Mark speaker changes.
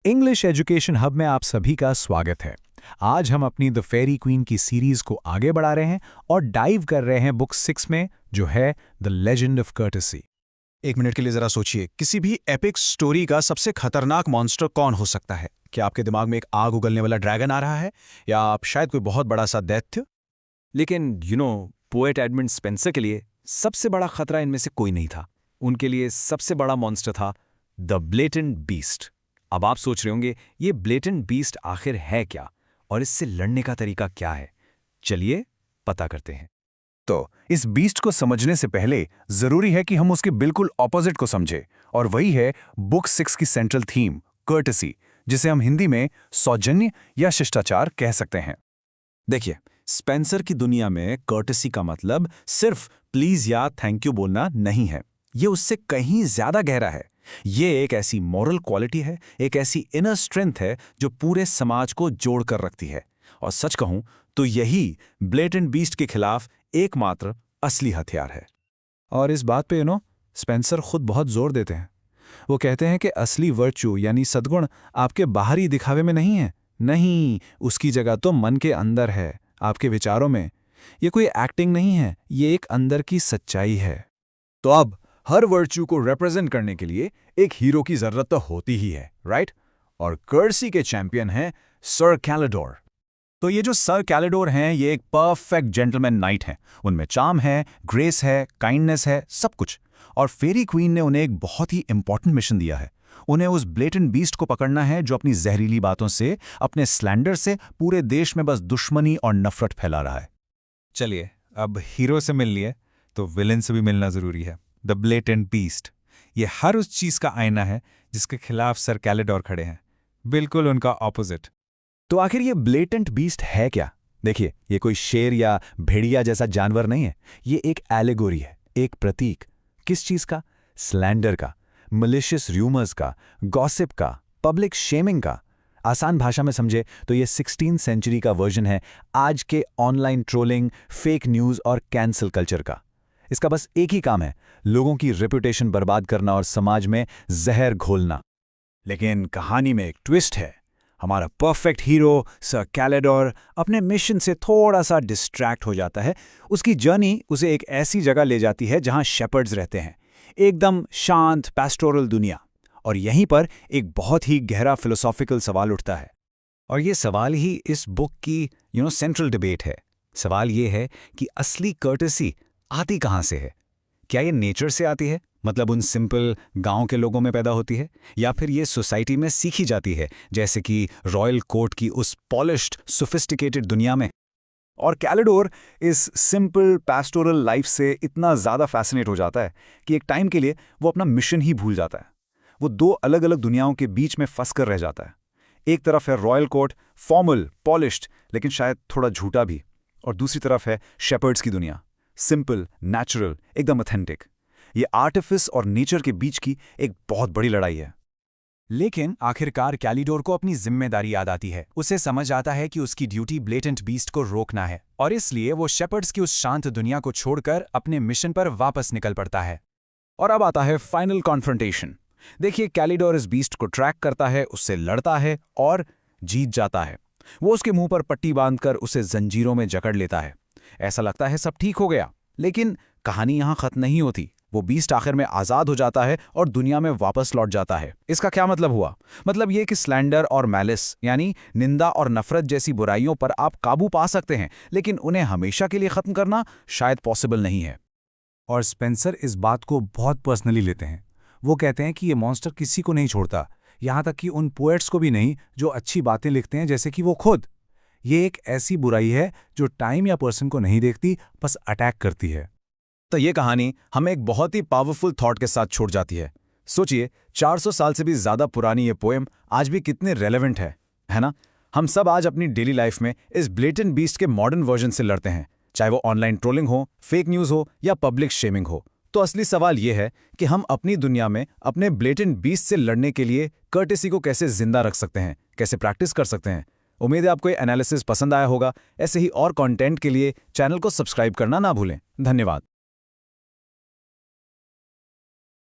Speaker 1: English education hub में आप सभी का स्वागत है। आज हम अपनी द फेरी क्वीन की सीरीज को आगे बढ़ा रहे हैं और डाइव कर रहे हैं बुक 6 में, जो है द लेजेंड ऑफ कर्टेसी।
Speaker 2: एक मिनट के लिए जरा सोचिए, किसी भी एपिक स्टोरी का सबसे खतरनाक मॉन्स्टर कौन हो सकता है? क्या आपके दिमाग में एक आग उगलने वाला ड्रैगन आ रहा है, या आप शायद कोई बहुत बड़ा सा दैत्य?
Speaker 3: लेकिन पोएट एडमंड स्पेंसर के लिए सबसे बड़ा खतरा इनमें से कोई नहीं था। उनके लिए सबसे बड़ा मॉन्स्टर था द ब्लेटेंट बीस्ट। अब आप सोच रहे होंगे, ये ब्लेटेंट बीस्ट आखिर है क्या और इससे लड़ने का तरीका क्या है? चलिए पता करते हैं।
Speaker 2: तो इस बीस्ट को समझने से पहले जरूरी है कि हम उसके बिल्कुल ऑपोजिट को समझें, और वही है बुक 6 की सेंट्रल थीम, कर्टेसी, जिसे हम हिंदी में सौजन्य या शिष्टाचार कह सकते हैं।
Speaker 3: देखिए, स्पेंसर की दुनिया में कर्टेसी का मतलब सिर्फ प्लीज या थैंक यू बोलना नहीं है। ये उससे कहीं ज्यादा गहरा है। ये एक ऐसी मॉरल क्वालिटी है, एक ऐसी इनर स्ट्रेंथ है जो पूरे समाज को जोड़ कर रखती है। और सच कहूं तो यही ब्लेटेंट बीस्ट के खिलाफ एकमात्र असली हथियार है।
Speaker 1: और इस बात पे स्पेंसर खुद बहुत जोर देते हैं। वो कहते हैं कि असली वर्च्यू यानी सद्गुण आपके बाहरी दिखावे में नहीं है। नहीं, उसकी जगह तो मन के अंदर है, आपके विचारों में। ये कोई एक्टिंग नहीं है, ये एक अंदर की सच्चाई है।
Speaker 2: तो अब हर वर्च्यू को रिप्रेजेंट करने के लिए एक हीरो की जरूरत तो होती ही है, राइट? और कर्सी के चैंपियन हैं सर कैलेडोर। तो ये जो सर कैलेडोर हैं, ये एक परफेक्ट जेंटलमैन नाइट हैं। उनमें चार्म है, ग्रेस है, काइंडनेस है, सब कुछ। और फेरी क्वीन ने उन्हें एक बहुत ही इंपॉर्टेंट मिशन दिया है। उन्हें उस ब्लेटेंट बीस्ट को पकड़ना है जो अपनी जहरीली बातों से, अपने स्लैंडर से पूरे देश में बस दुश्मनी और नफरत फैला रहा है।
Speaker 4: चलिए, अब हीरो से मिल लिए तो विलेन से भी मिलना जरूरी है। द ब्लेटेंट बीस्ट, ये हर उस चीज का आईना है जिसके खिलाफ सर कैलेडोर खड़े हैं, बिल्कुल उनका ऑपोजिट।
Speaker 1: तो आखिर ये ब्लेटेंट बीस्ट है क्या? देखिए, ये कोई शेर या भेड़िया जैसा जानवर नहीं है। ये एक एलेगोरी है, एक प्रतीक। किस चीज का? स्लैंडर का, मलिशियस र्यूमर्स का, गॉसिप का, पब्लिक शेमिंग का। आसान भाषा में समझे तो ये 16वीं सेंचुरी का वर्जन है आज के ऑनलाइन ट्रोलिंग, फेक न्यूज और कैंसल कल्चर का। इसका बस एक ही काम है, लोगों की रेपुटेशन बर्बाद करना और समाज में जहर घोलना।
Speaker 2: लेकिन कहानी में एक ट्विस्ट है। हमारा परफेक्ट हीरो सर कैलेडोर अपने मिशन से थोड़ा सा डिस्ट्रैक्ट हो जाता है। उसकी जर्नी उसे एक ऐसी जगह ले जाती है जहां शेपर्ड्स रहते हैं, एकदम शांत पैस्टोरल दुनिया। और यहीं पर एक बहुत ही गहरा फिलोसॉफिकल सवाल उठता है। और ये सवाल ही इस बुक की सेंट्रल डिबेट है। सवाल ये है कि असली कर्टेसी आती कहाँ से है? क्या ये नेचर से आती है, मतलब उन सिंपल गांव के लोगों में पैदा होती है, या फिर ये सोसाइटी में सीखी जाती है, जैसे कि रॉयल कोर्ट की उस पॉलिश्ड सोफिस्टिकेटेड दुनिया में? और कैलेडोर इस सिंपल पैस्टोरल लाइफ से इतना ज़्यादा फैसिनेट हो जाता है कि एक टाइम के लिए वो अपना मिशन ही भूल जाता है। वो दो अलग अलग दुनियाओं के बीच में फंस कर रह जाता है। एक तरफ है रॉयल कोर्ट, फॉर्मल, पॉलिश्ड, लेकिन शायद थोड़ा झूठा भी। और दूसरी तरफ है शेपर्ड्स की दुनिया, सिंपल, नेचुरल, एकदम ऑथेंटिक। ये आर्टिफिस और नेचर के बीच की एक बहुत बड़ी लड़ाई है।
Speaker 1: लेकिन आखिरकार कैलिडोर को अपनी जिम्मेदारी याद आती है। उसे समझ आता है कि उसकी ड्यूटी ब्लेटेंट बीस्ट को रोकना है, और इसलिए वो शेपर्ड्स की उस शांत दुनिया को छोड़कर अपने मिशन पर वापस निकल पड़ता है। और अब आता है फाइनल कॉन्फ्रंटेशन। देखिए, कैलिडोर इस बीस्ट को ट्रैक करता है, उससे लड़ता है और जीत जाता है। वो उसके मुंह पर पट्टी बांधकर उसे जंजीरों में जकड़ लेता है। ऐसा लगता है सब ठीक हो गया, लेकिन कहानी यहां खत्म नहीं होती। वो बीस्ट आखिर में आजाद हो जाता है और दुनिया में वापस लौट जाता है। इसका क्या मतलब हुआ? मतलब ये कि स्लैंडर और मैलिस यानी निंदा और नफरत जैसी बुराइयों पर आप काबू पा सकते हैं, लेकिन उन्हें हमेशा के लिए खत्म करना शायद पॉसिबल नहीं है।
Speaker 4: और स्पेंसर इस बात को बहुत पर्सनली लेते हैं। वो कहते हैं कि ये मॉन्स्टर किसी को नहीं छोड़ता, यहाँ तक कि उन पोएट्स को भी नहीं जो अच्छी बातें लिखते हैं, जैसे कि वो खुद। ये एक ऐसी बुराई है जो टाइम या पर्सन को नहीं देखती, बस अटैक करती है।
Speaker 2: तो ये कहानी हमें एक बहुत ही पावरफुल थॉट के साथ छोड़ जाती है। सोचिए, 400 साल से भी ज्यादा पुरानी ये पोएम आज भी कितने रेलेवेंट है ना? हम सब आज अपनी डेली लाइफ में इस ब्लेटेंट बीस्ट के मॉडर्न वर्जन से लड़ते हैं, चाहे वो ऑनलाइन ट्रोलिंग हो, फेक न्यूज हो या पब्लिक शेमिंग हो। तो असली सवाल ये है कि हम अपनी दुनिया में अपने ब्लेटेंट बीस्ट से लड़ने के लिए कर्टेसी को कैसे जिंदा रख सकते हैं, कैसे प्रैक्टिस कर सकते हैं। उम्मीद है आपको ये एनालिसिस पसंद आया होगा। ऐसे ही और कंटेंट के लिए चैनल को सब्सक्राइब करना ना भूलें। धन्यवाद।